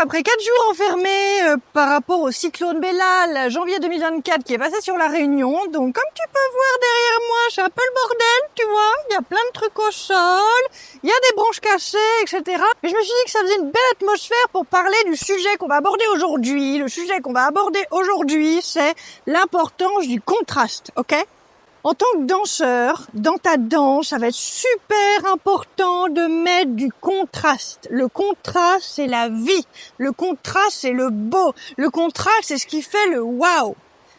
après 4 jours enfermés par rapport au cyclone Bella, janvier 2024 qui est passé sur la Réunion. Donc comme tu peux voir derrière moi, c'est un peu le bordel, tu vois. Il y a plein de trucs au sol, il y a des branches cassées, etc. Mais je me suis dit que ça faisait une belle atmosphère pour parler du sujet qu'on va aborder aujourd'hui. Le sujet qu'on va aborder aujourd'hui, c'est l'importance du contraste, ok ? En tant que danseur, dans ta danse, ça va être super important de mettre du contraste. Le contraste, c'est la vie. Le contraste, c'est le beau. Le contraste, c'est ce qui fait le waouh.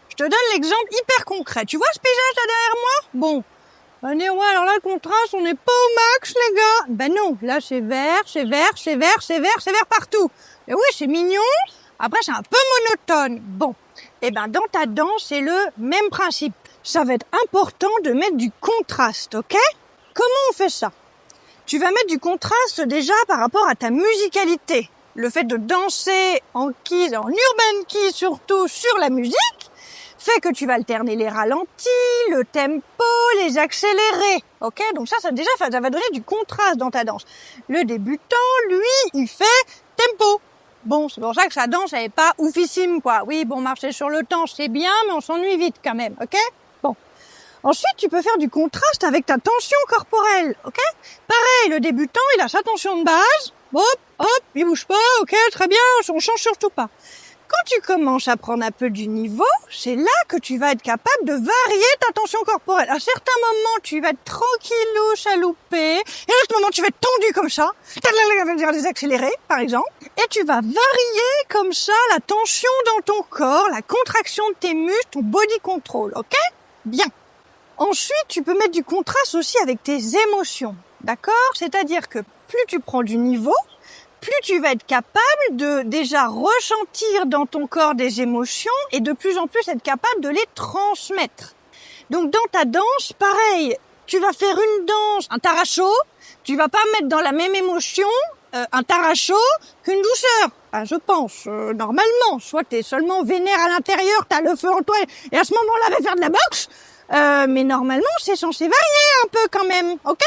Je te donne l'exemple hyper concret. Tu vois ce paysage là derrière moi ? Bon. Ouais, alors là, le contraste, on n'est pas au max, les gars. Ben non, là, c'est vert, c'est vert, c'est vert, c'est vert, c'est vert partout. Et oui, c'est mignon. Après, c'est un peu monotone. Bon. Eh ben, dans ta danse, c'est le même principe. Ça va être important de mettre du contraste, ok ? Comment on fait ça ? Tu vas mettre du contraste déjà par rapport à ta musicalité. Le fait de danser en keys, en urban keys surtout, sur la musique, fait que tu vas alterner les ralentis, le tempo, les accélérés, ok ? Donc ça déjà, ça va donner du contraste dans ta danse. Le débutant, lui, il fait tempo. Bon, c'est pour ça que sa danse, elle est pas oufissime, quoi. Oui, bon, marcher sur le temps, c'est bien, mais on s'ennuie vite quand même, ok ? Bon. Ensuite, tu peux faire du contraste avec ta tension corporelle, ok ? Pareil, le débutant, il a sa tension de base. Hop, il bouge pas, ok, très bien, on change surtout pas. Quand tu commences à prendre un peu du niveau, c'est là que tu vas être capable de varier ta tension corporelle. À certains moments, tu vas être tranquillou, chaloupé, et à d'autres moments, tu vas être tendu comme ça, des accélérés, par exemple, et tu vas varier comme ça la tension dans ton corps, la contraction de tes muscles, ton body control, ok ? Bien. Ensuite, tu peux mettre du contraste aussi avec tes émotions, d'accord ? C'est-à-dire que plus tu prends du niveau, plus tu vas être capable de déjà ressentir dans ton corps des émotions et de plus en plus être capable de les transmettre. Donc dans ta danse, pareil, tu vas faire une danse, un taracho, tu vas pas mettre dans la même émotion un taracho qu'une douceur. Ben, je pense, normalement, soit t'es seulement vénère à l'intérieur, t'as le feu en toi, et à ce moment-là, va faire de la boxe, mais normalement, c'est censé varier un peu quand même, ok ?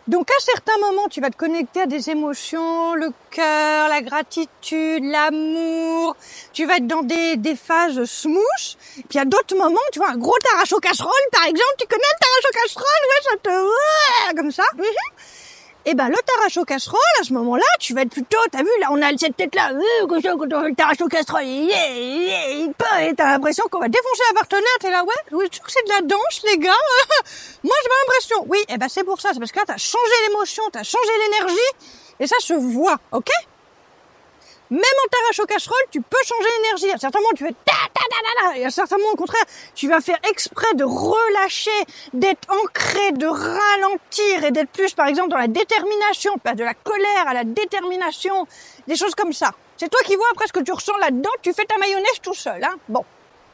Donc à certains moments, tu vas te connecter à des émotions, le cœur, la gratitude, l'amour. Tu vas être dans des phases smooth. Puis à d'autres moments, tu vois, un gros taracho casserole, par exemple. Tu connais le taracho casserole ? Ouais, ça te... comme ça. Et ben le taracho casserole, à ce moment-là, tu vas être plutôt... T'as vu, là, on a cette tête-là. Le taracho casserole, et t'as l'impression qu'on va défoncer la partenaire. T'es là, ouais, je trouve que c'est de la danse, les gars. Moi, j'ai pas l'impression. Oui, et ben c'est pour ça. C'est parce que là, t'as changé l'émotion, t'as changé l'énergie. Et ça se voit, ok ? Même en taracho casserole, tu peux changer l'énergie. À certains moments, tu fais ta. Et à certains moments, au contraire, tu vas faire exprès de relâcher, d'être ancré, de ralentir et d'être plus, par exemple, dans la détermination, pas de la colère à la détermination, des choses comme ça. C'est toi qui vois après ce que tu ressens là-dedans, tu fais ta mayonnaise tout seul, hein. Bon.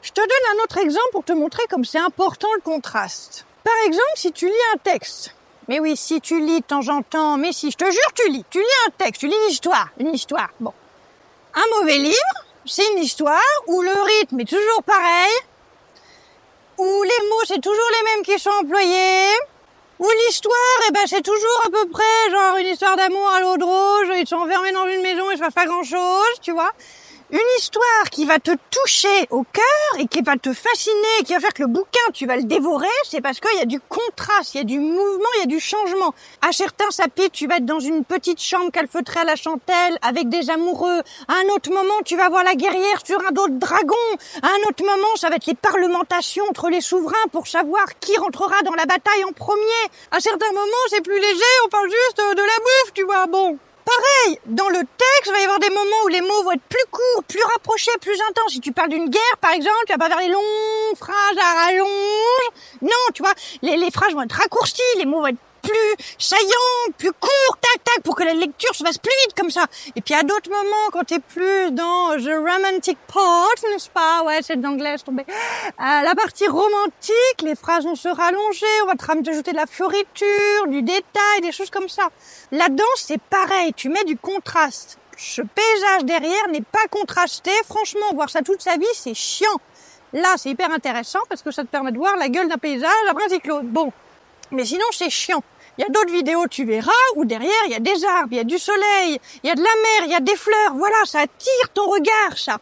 Je te donne un autre exemple pour te montrer comme c'est important le contraste. Par exemple, si tu lis un texte. Mais oui, si tu lis de temps en temps, mais si, je te jure, tu lis un texte, tu lis une histoire, bon. Un mauvais livre, c'est une histoire où le rythme est toujours pareil, où les mots c'est toujours les mêmes qui sont employés, où l'histoire, c'est toujours à peu près genre une histoire d'amour à l'eau de rose, ils sont enfermés dans une maison et il se passe pas grand chose, tu vois. Une histoire qui va te toucher au cœur et qui va te fasciner, qui va faire que le bouquin, tu vas le dévorer, c'est parce qu'il y a du contraste, il y a du mouvement, il y a du changement. À certains chapitres, tu vas être dans une petite chambre calfeutrée à la chandelle avec des amoureux. À un autre moment, tu vas voir la guerrière sur un dos de dragon. À un autre moment, ça va être les parlementations entre les souverains pour savoir qui rentrera dans la bataille en premier. À certains moments, c'est plus léger, on parle juste de la bouffe, tu vois, bon. Pareil, dans le texte, il va y avoir des moments où les mots vont être plus courts, plus rapprochés, plus intenses. Si tu parles d'une guerre, par exemple, tu vas pas faire les longues phrases à rallonge. Non, tu vois, les phrases vont être raccourcies, les mots vont être plus saillants, plus courts, tac, pour que la lecture se fasse plus vite comme ça. Et puis à d'autres moments, quand t'es plus dans the romantic part, n'est-ce pas? Ouais, c'est de l'anglais, c'est tombé. La partie romantique, les phrases vont se rallonger, on va te rajouter de la fioriture, du détail, des choses comme ça. La danse, c'est pareil, tu mets du contraste. Ce paysage derrière n'est pas contrasté. Franchement, voir ça toute sa vie, c'est chiant. Là, c'est hyper intéressant parce que ça te permet de voir la gueule d'un paysage après un cyclone. Bon. Mais sinon, c'est chiant. Il y a d'autres vidéos, tu verras, où derrière, il y a des arbres, il y a du soleil, il y a de la mer, il y a des fleurs. Voilà, ça attire ton regard, ça.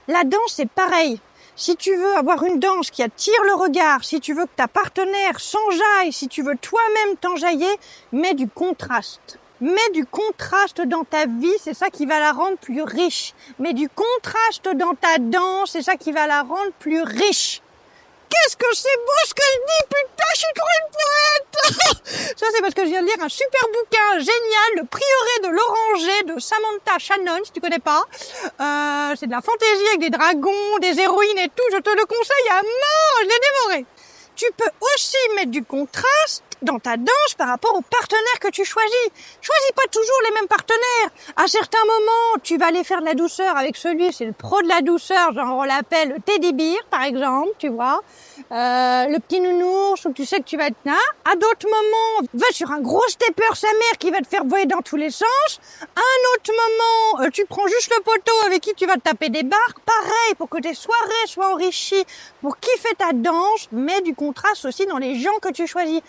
La danse, c'est pareil. Si tu veux avoir une danse qui attire le regard, si tu veux que ta partenaire s'enjaille, si tu veux toi-même t'enjailler, mets du contraste. Mets du contraste dans ta vie, c'est ça qui va la rendre plus riche. Mets du contraste dans ta danse, c'est ça qui va la rendre plus riche. Qu'est-ce que c'est beau ce qu'elle dit, putain, je suis trop une poète. Ça, c'est parce que je viens de lire un super bouquin génial, Le Prieuré de l'Oranger de Samantha Shannon, si tu connais pas. C'est de la fantaisie avec des dragons, des héroïnes et tout, je te le conseille à mort, je l'ai dévoré. Tu peux aussi mettre du contraste dans ta danse par rapport aux partenaires que tu choisis. Choisis pas toujours les mêmes partenaires. À certains moments, tu vas aller faire de la douceur avec celui, c'est le pro de la douceur, genre on l'appelle le teddy bear, par exemple, tu vois. Le petit nounours, où tu sais que tu vas être là. À d'autres moments, va sur un gros stepper sa mère qui va te faire voler dans tous les sens. À un autre moment, tu prends juste le poteau avec qui tu vas te taper des barres. Pareil, pour que tes soirées soient enrichies, pour kiffer ta danse, mets du contraste aussi dans les gens que tu choisis.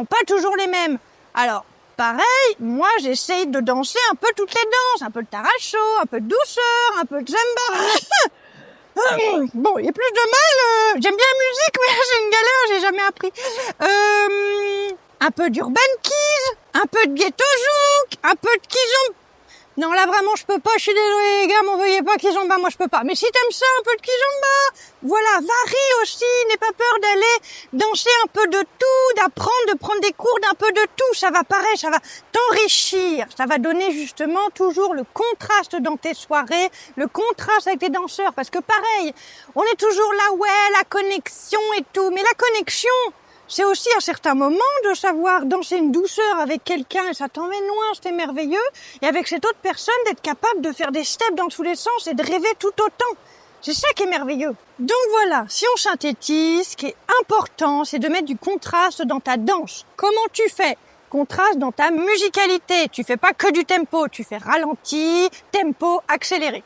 Pas toujours les mêmes. Alors, pareil, moi j'essaye de danser un peu toutes les danses, un peu de taracho, un peu de douceur, un peu de zumba. Bon, il y a plus de mal, j'aime bien la musique, mais c'est une galère, j'ai jamais appris. Un peu d'urban keys, un peu de ghetto zouk, un peu de kizomba. Non, là vraiment je peux pas, je suis désolée les gars, m'en veuillez pas, kizomba, moi je peux pas. Mais si t'aimes ça, un peu de kizomba, voilà, varie aussi, n'aie pas peur d'aller danser un peu de tout, d'apprendre, de prendre des cours d'un peu de tout, ça va pareil, ça va t'enrichir, ça va donner justement toujours le contraste dans tes soirées, le contraste avec tes danseurs, parce que pareil, on est toujours là, ouais, la connexion et tout, mais la connexion, c'est aussi à certains moments de savoir danser une douceur avec quelqu'un et ça t'emmène loin, c'est merveilleux. Et avec cette autre personne, d'être capable de faire des steps dans tous les sens et de rêver tout autant. C'est ça qui est merveilleux. Donc voilà, si on synthétise, ce qui est important, c'est de mettre du contraste dans ta danse. Comment tu fais ? Contraste dans ta musicalité. Tu fais pas que du tempo, tu fais ralenti, tempo, accéléré.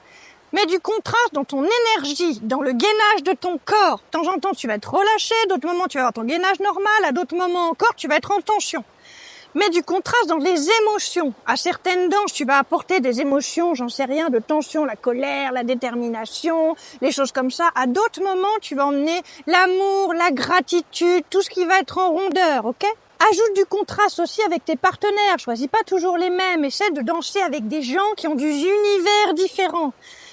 Mets du contraste dans ton énergie, dans le gainage de ton corps. De temps en temps, tu vas être relâché, d'autres moments, tu vas avoir ton gainage normal, à d'autres moments encore, tu vas être en tension. Mets du contraste dans les émotions. À certaines danses, tu vas apporter des émotions, j'en sais rien, de tension, la colère, la détermination, les choses comme ça. À d'autres moments, tu vas emmener l'amour, la gratitude, tout ce qui va être en rondeur, ok ? Ajoute du contraste aussi avec tes partenaires. Choisis pas toujours les mêmes. Essaie de danser avec des gens qui ont des univers différents.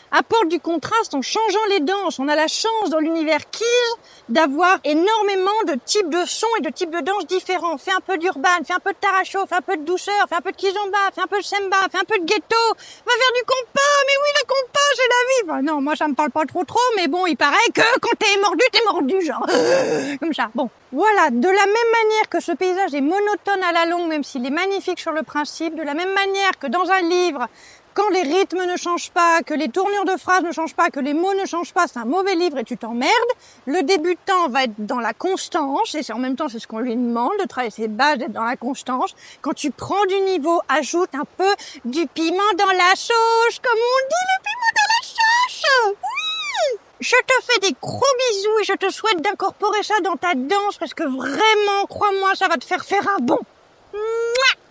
Apporte du contraste en changeant les danses. On a la chance dans l'univers Keys d'avoir énormément de types de sons et de types de danses différents. Fais un peu d'urban, fais un peu de taracho, fais un peu de douceur, fais un peu de kizomba, fais un peu de semba, fais un peu de ghetto. Va faire du compas, mais oui, le compas, c'est la vie. Enfin, non, moi ça me parle pas trop, mais bon, il paraît que quand t'es mordu, genre. Comme ça, bon. Voilà, de la même manière que ce paysage est monotone à la longue, même s'il est magnifique sur le principe, de la même manière que dans un livre, quand les rythmes ne changent pas, que les tournures de phrases ne changent pas, que les mots ne changent pas, c'est un mauvais livre et tu t'emmerdes. Le débutant va être dans la constance, et en même temps c'est ce qu'on lui demande, de travailler ses bases, d'être dans la constance. Quand tu prends du niveau, ajoute un peu du piment dans la sauce, comme on dit, le piment dans la sauce. Oui. Je te fais des gros bisous et je te souhaite d'incorporer ça dans ta danse parce que vraiment, crois-moi, ça va te faire un bond. Mouah.